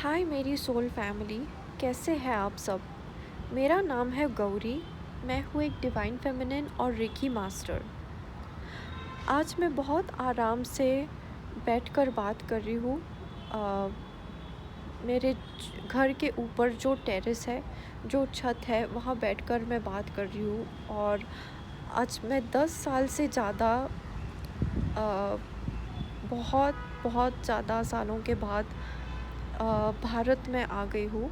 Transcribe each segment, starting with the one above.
हाय मेरी soul family. कैसे हैं आप सब। मेरा नाम है गौरी। मैं हूँ एक डिवाइन फेमिनिन और रेकी मास्टर। आज मैं बहुत आराम से बैठकर बात कर रही हूँ। मेरे घर के ऊपर जो टेरेस है, जो छत है, वहाँ बैठकर मैं बात कर रही हूँ। और आज मैं 10 साल से ज़्यादा बहुत बहुत ज़्यादा सालों के बाद भारत में आ गई हूँ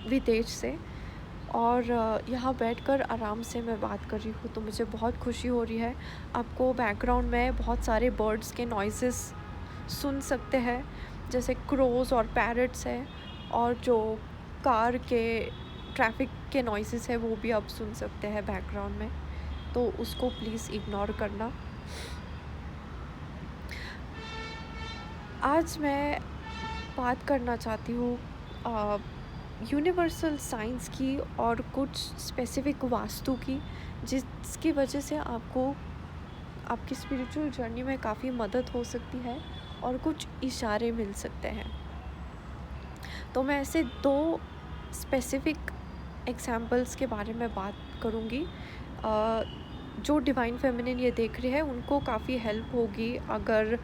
विदेश से। और यहाँ बैठकर आराम से मैं बात कर रही हूँ, तो मुझे बहुत खुशी हो रही है। आपको बैकग्राउंड में बहुत सारे बर्ड्स के नॉइसेस सुन सकते हैं, जैसे क्रोज और पैरट्स हैं। और जो कार के ट्रैफिक के नॉइसेस है वो भी आप सुन सकते हैं बैकग्राउंड में, तो उसको प्लीज़ इग्नोर करना। आज मैं बात करना चाहती हूँ यूनिवर्सल साइंस की और कुछ स्पेसिफिक वास्तु की, जिसकी वजह से आपको आपकी स्पिरिचुअल जर्नी में काफ़ी मदद हो सकती है और कुछ इशारे मिल सकते हैं। तो मैं ऐसे दो स्पेसिफिक एग्जाम्पल्स के बारे में बात करूँगी। जो डिवाइन फेमिनिन ये देख रहे हैं उनको काफ़ी हेल्प होगी, अगर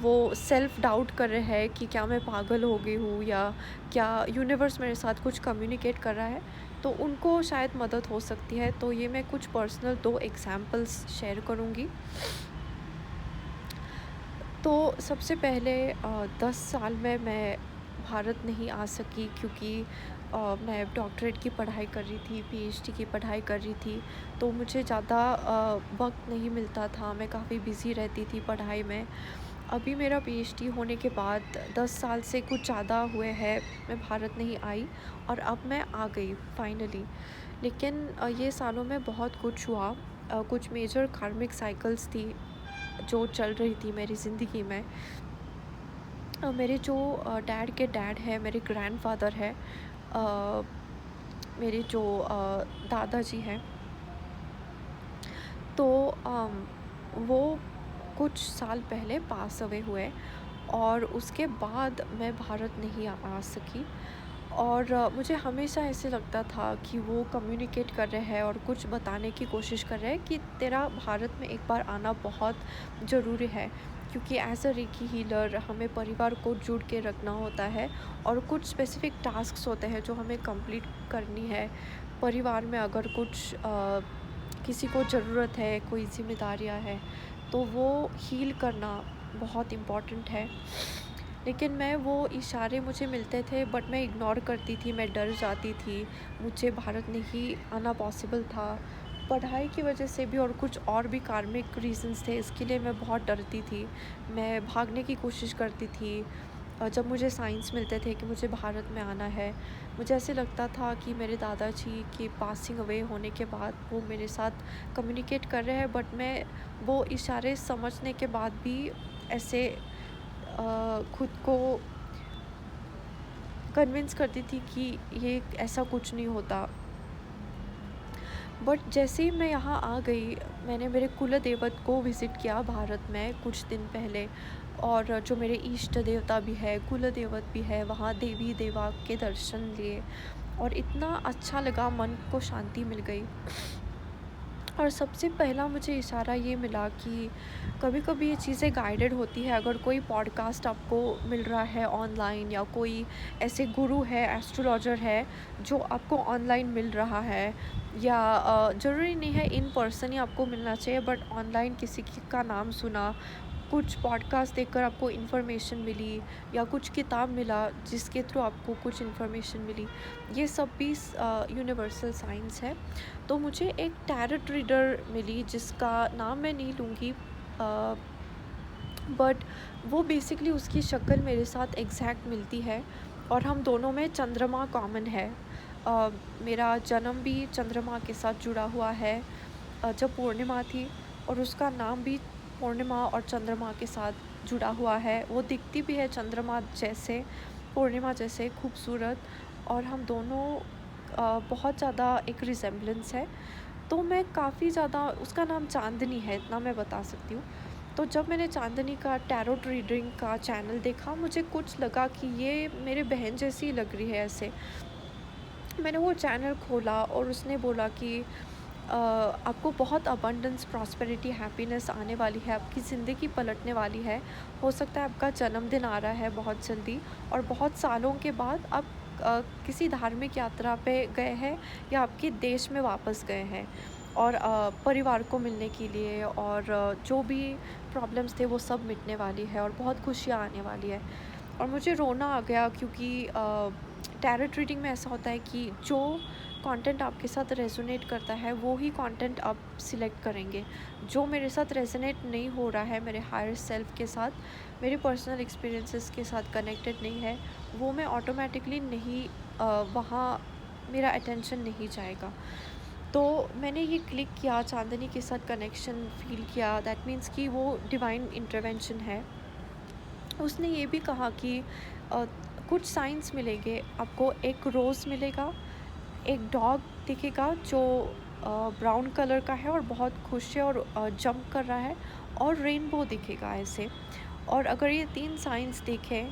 वो सेल्फ डाउट कर रहे हैं कि क्या मैं पागल हो गई हूँ या क्या यूनिवर्स मेरे साथ कुछ कम्युनिकेट कर रहा है, तो उनको शायद मदद हो सकती है। तो ये मैं कुछ पर्सनल दो एग्जाम्पल्स शेयर करूँगी। तो सबसे पहले 10 साल में मैं भारत नहीं आ सकी, क्योंकि मैं डॉक्टरेट की पढ़ाई कर रही थी, पीएचडी की पढ़ाई कर रही थी। तो मुझे ज़्यादा वक्त नहीं मिलता था, मैं काफ़ी बिज़ी रहती थी पढ़ाई में। अभी मेरा पीएचडी होने के बाद 10 साल से कुछ ज़्यादा हुए हैं मैं भारत नहीं आई, और अब मैं आ गई फाइनली। लेकिन ये सालों में बहुत कुछ हुआ। कुछ मेजर कार्मिक साइकिल्स थी जो चल रही थी मेरी ज़िंदगी में। मेरे जो डैड के डैड है, मेरे ग्रैंडफ़ादर है, मेरे जो दादाजी हैं, तो वो कुछ साल पहले पास अवे हुए, और उसके बाद मैं भारत नहीं आ सकी। और मुझे हमेशा ऐसे लगता था कि वो कम्युनिकेट कर रहे हैं और कुछ बताने की कोशिश कर रहे हैं कि तेरा भारत में एक बार आना बहुत ज़रूरी है, क्योंकि एज अ रेकी हीलर हमें परिवार को जुड़ के रखना होता है, और कुछ स्पेसिफिक टास्क्स होते हैं जो हमें कंप्लीट करनी है। परिवार में अगर कुछ किसी को ज़रूरत है, कोई जिम्मेदारियां है, तो वो हील करना बहुत इम्पॉर्टेंट है। लेकिन मैं वो इशारे मुझे मिलते थे, बट मैं इग्नोर करती थी, मैं डर जाती थी। मुझे भारत नहीं आना पॉसिबल था, पढ़ाई की वजह से भी और कुछ और भी कार्मिक रीजंस थे, इसके लिए मैं बहुत डरती थी। मैं भागने की कोशिश करती थी। जब मुझे साइंस मिलते थे कि मुझे भारत में आना है, मुझे ऐसे लगता था कि मेरे दादाजी के पासिंग अवे होने के बाद वो मेरे साथ कम्युनिकेट कर रहे हैं, बट मैं वो इशारे समझने के बाद भी ऐसे खुद को कन्विंस करती थी कि ये ऐसा कुछ नहीं होता। बट जैसे ही मैं यहाँ आ गई, मैंने मेरे कुल देवत को विज़िट किया भारत में कुछ दिन पहले। और जो मेरे इष्ट देवता भी है, कुल देवत भी है, वहाँ देवी देवा के दर्शन लिए, और इतना अच्छा लगा, मन को शांति मिल गई। और सबसे पहला मुझे इशारा ये मिला कि कभी-कभी ये चीज़ें गाइडेड होती है। अगर कोई पॉडकास्ट आपको मिल रहा है ऑनलाइन, या कोई ऐसे गुरु है, एस्ट्रोलॉजर है जो आपको ऑनलाइन मिल रहा है, या ज़रूरी नहीं है इन पर्सन ही आपको मिलना चाहिए, बट ऑनलाइन किसी का नाम सुना, कुछ पॉडकास्ट देखकर आपको इन्फॉर्मेशन मिली, या कुछ किताब मिला जिसके थ्रू आपको कुछ इन्फॉर्मेशन मिली, ये सब भी यूनिवर्सल साइंस है। तो मुझे एक टैरोट रीडर मिली जिसका नाम मैं नहीं लूँगी, बट वो बेसिकली उसकी शक्ल मेरे साथ एग्जैक्ट मिलती है, और हम दोनों में चंद्रमा कॉमन है। मेरा जन्म भी चंद्रमा के साथ जुड़ा हुआ है, जब पूर्णिमा थी, और उसका नाम भी पूर्णिमा और चंद्रमा के साथ जुड़ा हुआ है। वो दिखती भी है चंद्रमा जैसे, पूर्णिमा जैसे खूबसूरत, और हम दोनों बहुत ज़्यादा एक रिजेम्बलेंस है। तो मैं काफ़ी ज़्यादा, उसका नाम चांदनी है, इतना मैं बता सकती हूँ। तो जब मैंने चांदनी का टैरोट रीडिंग का चैनल देखा, मुझे कुछ लगा कि ये मेरे बहन जैसी लग रही है ऐसे। मैंने वो चैनल खोला और उसने बोला कि आपको बहुत अबंडेंस, प्रॉस्पेरिटी, हैप्पीनेस आने वाली है, आपकी ज़िंदगी पलटने वाली है। हो सकता है आपका जन्मदिन आ रहा है बहुत जल्दी, और बहुत सालों के बाद आप किसी धार्मिक यात्रा पे गए हैं या आपके देश में वापस गए हैं, और परिवार को मिलने के लिए, और जो भी प्रॉब्लम्स थे वो सब मिटने वाली है और बहुत खुशियाँ आने वाली है। और मुझे रोना आ गया, क्योंकि टैरोट रीडिंग में ऐसा होता है कि जो कंटेंट आपके साथ रेजोनेट करता है वो ही कंटेंट आप सिलेक्ट करेंगे। जो मेरे साथ रेजोनेट नहीं हो रहा है, मेरे हायर सेल्फ के साथ, मेरे पर्सनल एक्सपीरियंसेस के साथ कनेक्टेड नहीं है, वो मैं ऑटोमेटिकली नहीं, वहाँ मेरा अटेंशन नहीं जाएगा। तो मैंने ये क्लिक किया, चांदनी के साथ कनेक्शन फ़ील किया, दैट मीन्स कि वो डिवाइन इंटरवेंशन है। उसने ये भी कहा कि अ, कुछ साइंस मिलेंगे आपको, एक रोज़ मिलेगा, एक डॉग दिखेगा जो ब्राउन कलर का है और बहुत खुश है और जंप कर रहा है, और रेनबो दिखेगा ऐसे। और अगर ये 3 साइंस दिखे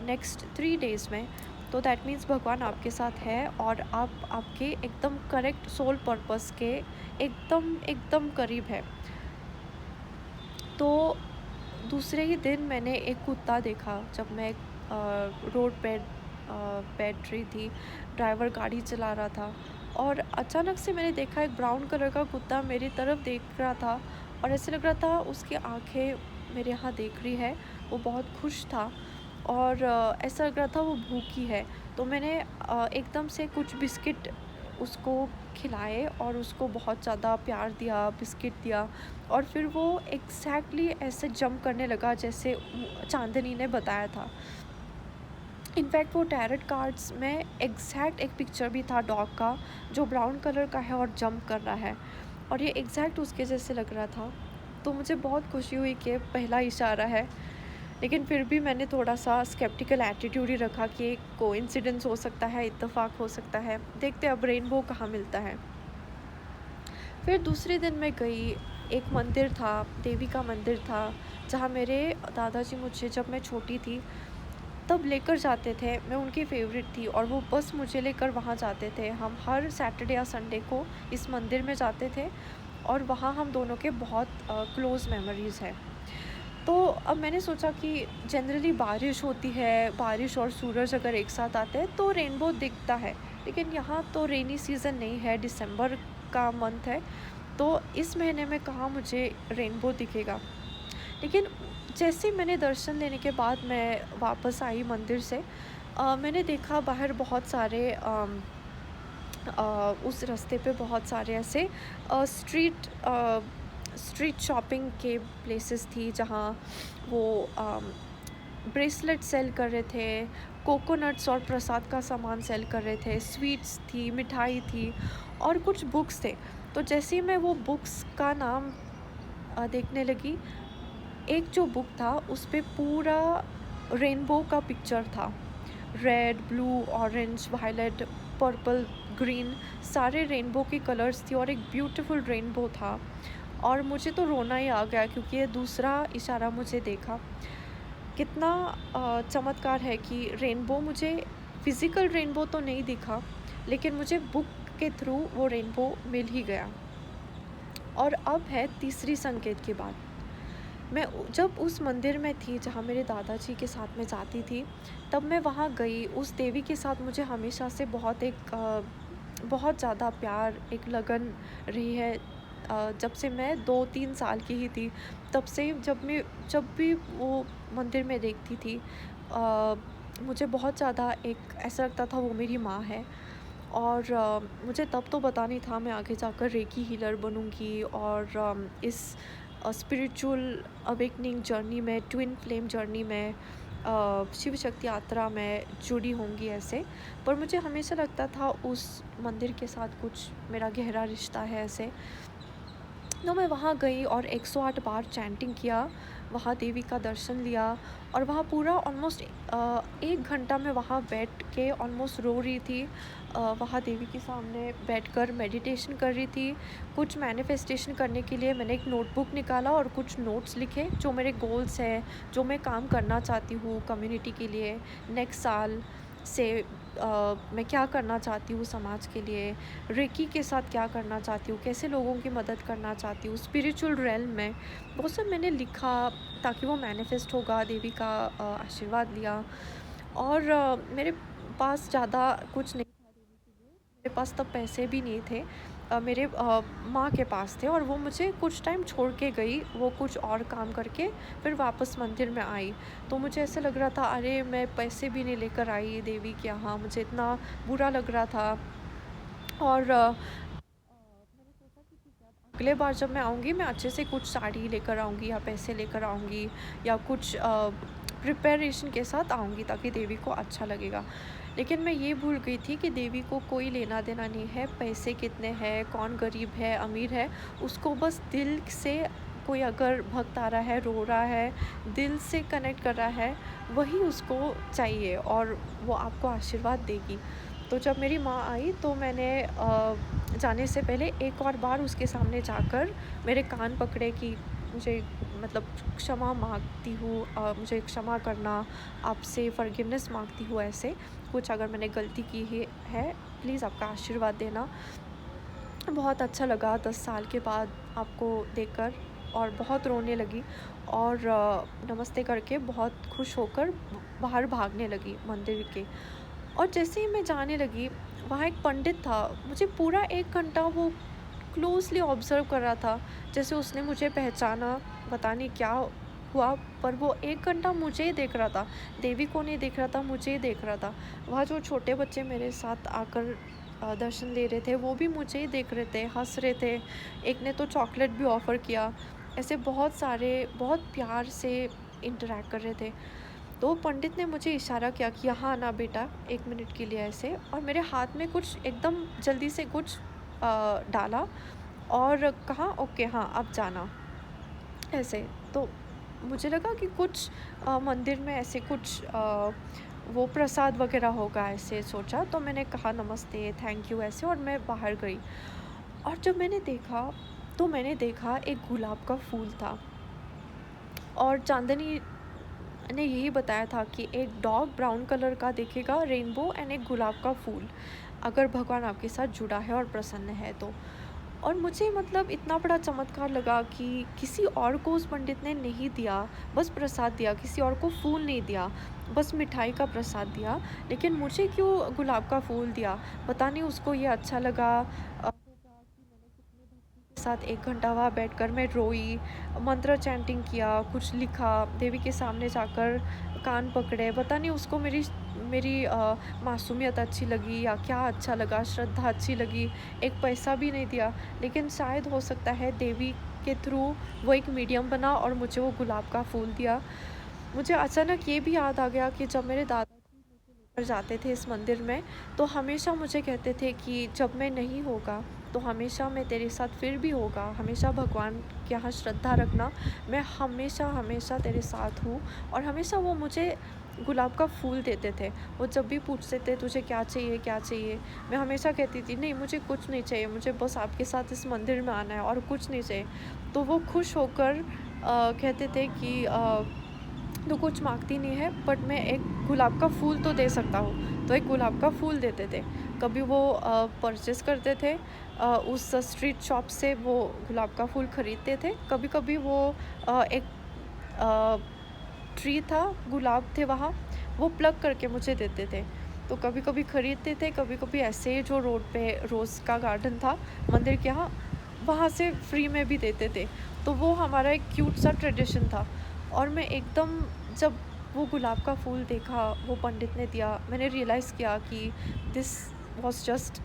नेक्स्ट 3 डेज़ में, तो दैट मीन्स भगवान आपके साथ है और आप आपके एकदम करेक्ट सोल पर्पस के एकदम एकदम करीब है। तो दूसरे ही दिन मैंने एक कुत्ता देखा, जब मैं रोड पे बैठ रही थी, ड्राइवर गाड़ी चला रहा था, और अचानक से मैंने देखा एक ब्राउन कलर का कुत्ता मेरी तरफ देख रहा था, और ऐसे लग रहा था उसकी आंखें मेरे यहाँ देख रही है। वो बहुत खुश था, और ऐसा लग रहा था वो भूखी है। तो मैंने एकदम से कुछ बिस्किट उसको खिलाए और उसको बहुत ज़्यादा प्यार दिया, बिस्किट दिया, और फिर वो एग्ज़ैक्टली ऐसे जंप करने लगा जैसे चाँदनी ने बताया था। इनफैक्ट वो टैरट कार्ड्स में एग्जैक्ट एक पिक्चर भी था डॉग का, जो ब्राउन कलर का है और जंप कर रहा है, और ये एग्जैक्ट उसके जैसे लग रहा था। तो मुझे बहुत खुशी हुई कि पहला इशारा है, लेकिन फिर भी मैंने थोड़ा-सा स्केप्टिकल एटीट्यूड ही रखा कि एक कोइंसिडेंस हो सकता है, इत्तेफाक हो सकता है। देखते हैं अब रेनबो कहाँ मिलता है। फिर दूसरे दिन मैं गई, एक मंदिर था, देवी का मंदिर था, जहाँ मेरे दादाजी मुझे जब मैं छोटी थी तब लेकर जाते थे। मैं उनकी फ़ेवरेट थी और वो बस मुझे लेकर वहाँ जाते थे। हम हर सैटरडे या संडे को इस मंदिर में जाते थे, और वहाँ हम दोनों के बहुत क्लोज़ मेमोरीज़ हैं। तो अब मैंने सोचा कि जनरली बारिश होती है, बारिश और सूरज अगर एक साथ आते हैं तो रेनबो दिखता है। लेकिन यहाँ तो रेनी सीज़न नहीं है, दिसंबर का मंथ है, तो इस महीने में कहाँ मुझे रेनबो दिखेगा। लेकिन जैसे ही मैंने दर्शन लेने के बाद मैं वापस आई मंदिर से, मैंने देखा बाहर बहुत सारे उस रास्ते पे बहुत सारे ऐसे स्ट्रीट शॉपिंग के प्लेसेस थी, जहाँ वो ब्रेसलेट सेल कर रहे थे, कोकोनट्स और प्रसाद का सामान सेल कर रहे थे, स्वीट्स थी, मिठाई थी, और कुछ बुक्स थे। तो जैसे ही मैं वो बुक्स का नाम देखने लगी, एक जो बुक था उस पे पूरा रेनबो का पिक्चर था। Red, blue, orange, violet, purple, green, सारे रेनबो के कलर्स थी, और एक ब्यूटीफुल रेनबो था। और मुझे तो रोना ही आ गया, क्योंकि ये दूसरा इशारा मुझे देखा। कितना चमत्कार है कि रेनबो मुझे, फिज़िकल रेनबो तो नहीं दिखा, लेकिन मुझे बुक के थ्रू वो रेनबो मिल ही गया। और अब है तीसरी संकेत की बात। मैं जब उस मंदिर में थी जहाँ मेरे दादाजी के साथ मैं जाती थी, तब मैं वहाँ गई। उस देवी के साथ मुझे हमेशा से बहुत ज़्यादा प्यार, एक लगन रही है। जब से मैं 2-3 साल की ही थी, तब से जब भी वो मंदिर में देखती थी, मुझे बहुत ज़्यादा एक ऐसा लगता था वो मेरी माँ है। और मुझे तब तो पता नहीं था मैं आगे जाकर रेकी हीलर बनूँगी, और इस स्पिरिचुअल अवेकनिंग जर्नी में, ट्विन फ्लेम जर्नी में, शिव शक्ति यात्रा में जुड़ी होंगी ऐसे। पर मुझे हमेशा लगता था उस मंदिर के साथ कुछ मेरा गहरा रिश्ता है ऐसे। तो मैं वहाँ गई और 108 बार चैंटिंग किया, वहाँ देवी का दर्शन लिया और वहाँ पूरा ऑलमोस्ट 1 घंटा मैं वहाँ बैठ के ऑलमोस्ट रो रही थी। वहाँ देवी के सामने बैठकर मेडिटेशन कर रही थी। कुछ मैनिफेस्टेशन करने के लिए मैंने एक नोटबुक निकाला और कुछ नोट्स लिखे, जो मेरे गोल्स हैं, जो मैं काम करना चाहती हूँ कम्युनिटी के लिए नेक्स्ट साल से। मैं क्या करना चाहती हूँ समाज के लिए, रेकी के साथ क्या करना चाहती हूँ, कैसे लोगों की मदद करना चाहती हूँ स्पिरिचुअल रेल्म में, वो सब मैंने लिखा ताकि वो मैनिफेस्ट होगा। देवी का आशीर्वाद लिया और मेरे पास ज़्यादा कुछ नहीं था देने के लिए, मेरे पास तब पैसे भी नहीं थे। मेरे माँ के पास थे और वो मुझे कुछ टाइम छोड़ के गई, वो कुछ और काम करके फिर वापस मंदिर में आई। तो मुझे ऐसा लग रहा था, अरे मैं पैसे भी नहीं लेकर आई देवी के यहाँ, मुझे इतना बुरा लग रहा था। और मैंने सोचा कि ठीक है, अब अगले बार जब मैं आऊँगी मैं अच्छे से कुछ साड़ी लेकर आऊँगी या पैसे लेकर आऊँगी या कुछ प्रिपरेशन के साथ आऊँगी ताकि देवी को अच्छा लगेगा। लेकिन मैं ये भूल गई थी कि देवी को कोई लेना देना नहीं है, पैसे कितने हैं, कौन गरीब है, अमीर है, उसको बस दिल से कोई अगर भक्त आ रहा है, रो रहा है, दिल से कनेक्ट कर रहा है, वही उसको चाहिए और वो आपको आशीर्वाद देगी। तो जब मेरी माँ आई तो मैंने जाने से पहले एक और बार उसके सामने जाकर मेरे कान पकड़े कि मुझे मतलब क्षमा माँगती हूँ, मुझे क्षमा करना, आपसे फ़ॉरगिवनेस माँगती हूँ, ऐसे कुछ अगर मैंने गलती की है, प्लीज़ आपका आशीर्वाद देना। बहुत अच्छा लगा 10 साल के बाद आपको देखकर और बहुत रोने लगी और नमस्ते करके बहुत खुश होकर बाहर भागने लगी मंदिर के। और जैसे ही मैं जाने लगी, वहाँ एक पंडित था, मुझे पूरा 1 घंटा वो क्लोज़ली ऑब्ज़र्व कर रहा था, जैसे उसने मुझे पहचाना, पता नहीं क्या हुआ, पर वो 1 घंटा मुझे ही देख रहा था, देवी को नहीं देख रहा था, मुझे ही देख रहा था। वहाँ जो छोटे बच्चे मेरे साथ आकर दर्शन ले रहे थे, वो भी मुझे ही देख रहे थे, हँस रहे थे, एक ने तो चॉकलेट भी ऑफ़र किया। ऐसे बहुत सारे बहुत प्यार से इंटरैक्ट कर रहे थे। तो पंडित ने मुझे इशारा किया कि यहाँ आना बेटा 1 मिनट के लिए ऐसे, और मेरे हाथ में कुछ एकदम जल्दी से कुछ डाला और कहा ओके हाँ अब जाना ऐसे। तो मुझे लगा कि कुछ मंदिर में ऐसे कुछ वो प्रसाद वगैरह होगा, ऐसे सोचा, तो मैंने कहा नमस्ते थैंक यू ऐसे और मैं बाहर गई। और जब मैंने देखा तो मैंने देखा एक गुलाब का फूल था और चांदनी ने यही बताया था कि एक डॉग ब्राउन कलर का दिखेगा रेनबो एंड एक गुलाब का फूल, अगर भगवान आपके साथ जुड़ा है और प्रसन्न है तो। और मुझे मतलब इतना बड़ा चमत्कार लगा कि किसी और को उस पंडित ने नहीं दिया, बस प्रसाद दिया, किसी और को फूल नहीं दिया, बस मिठाई का प्रसाद दिया, लेकिन मुझे क्यों गुलाब का फूल दिया। पता नहीं उसको ये अच्छा लगा होगा कि मैंने कितने भक्ति के साथ 1 घंटा वहाँ बैठकर मैं रोई, मंत्र चैंटिंग किया, कुछ लिखा, देवी के सामने जाकर कान पकड़े, पता नहीं उसको मेरी मेरी मासूमियत अच्छी लगी या क्या अच्छा लगा, श्रद्धा अच्छी लगी। एक पैसा भी नहीं दिया, लेकिन शायद हो सकता है देवी के थ्रू वो एक मीडियम बना और मुझे वो गुलाब का फूल दिया। मुझे अचानक ये भी याद आ गया कि जब मेरे दादाजी मुझे लेकर जाते थे इस मंदिर में, तो हमेशा मुझे कहते थे कि जब मैं नहीं होगा तो हमेशा मैं तेरे साथ फिर भी होगा, हमेशा भगवान के यहाँ श्रद्धा रखना, मैं हमेशा हमेशा तेरे साथ हूँ। और हमेशा वो मुझे गुलाब का फूल देते थे। वो जब भी पूछते थे तुझे क्या चाहिए क्या चाहिए, मैं हमेशा कहती थी नहीं मुझे कुछ नहीं चाहिए, मुझे बस आपके साथ इस मंदिर में आना है और कुछ नहीं चाहिए। तो वो खुश होकर कहते थे कि तो कुछ माँगती नहीं है बट मैं एक गुलाब का फूल तो दे सकता हूँ, तो एक गुलाब का फूल देते थे। कभी वो परचेज़ करते थे, उस स्ट्रीट शॉप से वो गुलाब का फूल खरीदते थे। कभी-कभी वो एक अ, ट्री था, गुलाब थे वहाँ, वो प्लग करके मुझे देते थे। तो कभी-कभी खरीदते थे, कभी-कभी ऐसे ही जो रोड पे रोज़ का गार्डन था मंदिर के यहाँ, वहाँ से फ्री में भी देते थे। तो वो हमारा एक क्यूट सा ट्रेडिशन था। और मैं एकदम जब वो गुलाब का फूल देखा, वो पंडित ने दिया, मैंने रियलाइज़ किया कि दिस वाज़ जस्ट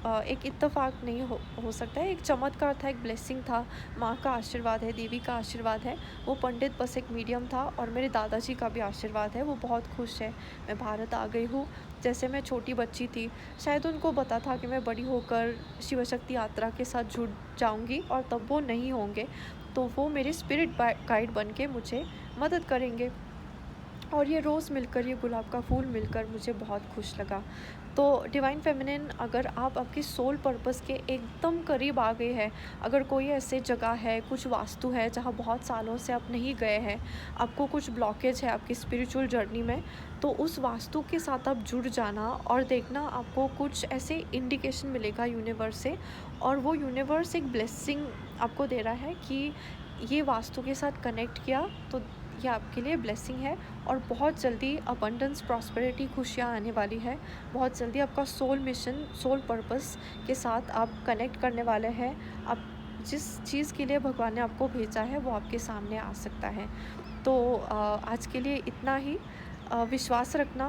एक इत्तेफ़ाक नहीं हो सकता है, एक चमत्कार था, एक ब्लेसिंग था, माँ का आशीर्वाद है, देवी का आशीर्वाद है। वो पंडित बस एक मीडियम था और मेरे दादाजी का भी आशीर्वाद है, वो बहुत खुश हैं। मैं भारत आ गई हूँ, जैसे मैं छोटी बच्ची थी, शायद उनको पता था कि मैं बड़ी होकर शिव शक्ति यात्रा के साथ जुड़ जाऊँगी और तब वो नहीं होंगे, तो वो मेरे स्पिरिट गाइड बन के मुझे मदद करेंगे। और ये रोज़ मिलकर, ये गुलाब का फूल मिलकर मुझे बहुत खुश लगा। तो डिवाइन फेमिनिन, अगर आप आपकी सोल पर्पस के एकदम करीब आ गए हैं, अगर कोई ऐसी जगह है, कुछ वास्तु है जहाँ बहुत सालों से आप नहीं गए हैं, आपको कुछ ब्लॉकेज है आपकी स्पिरिचुअल जर्नी में, तो उस वास्तु के साथ आप जुड़ जाना और देखना, आपको कुछ ऐसे इंडिकेशन मिलेगा यूनिवर्स से, और वो यूनिवर्स एक ब्लेसिंग आपको दे रहा है कि ये वास्तु के साथ कनेक्ट किया तो ये आपके लिए ब्लेसिंग है। और बहुत जल्दी अबंडेंस, प्रॉस्पेरिटी, खुशियाँ आने वाली है। बहुत जल्दी आपका सोल मिशन, सोल पर्पस के साथ आप कनेक्ट करने वाले हैं। आप जिस चीज़ के लिए भगवान ने आपको भेजा है वो आपके सामने आ सकता है। तो आज के लिए इतना ही। विश्वास रखना,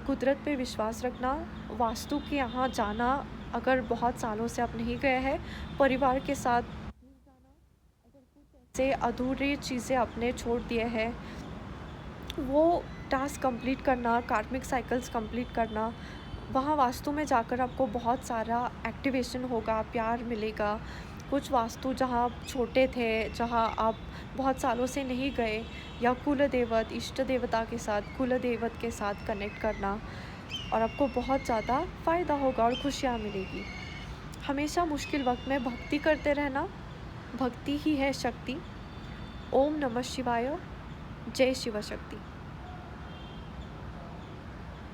कुदरत पे विश्वास रखना, वास्तु के यहाँ जाना, अगर बहुत सालों से आप नहीं गए हैं, परिवार के साथ से अधूरी चीज़ें आपने छोड़ दिए हैं, वो टास्क कंप्लीट करना, कार्मिक साइकिल्स कंप्लीट करना, वहाँ वास्तु में जाकर आपको बहुत सारा एक्टिवेशन होगा, प्यार मिलेगा। कुछ वास्तु जहाँ आप छोटे थे, जहाँ आप बहुत सालों से नहीं गए, या कुल देवत, इष्ट देवता के साथ, कुल देवत के साथ कनेक्ट करना, और आपको बहुत ज़्यादा फ़ायदा होगा और खुशियाँ मिलेगी। हमेशा मुश्किल वक्त में भक्ति करते रहना, भक्ति ही है शक्ति। ओम नमः शिवाय। जय शिव शक्ति।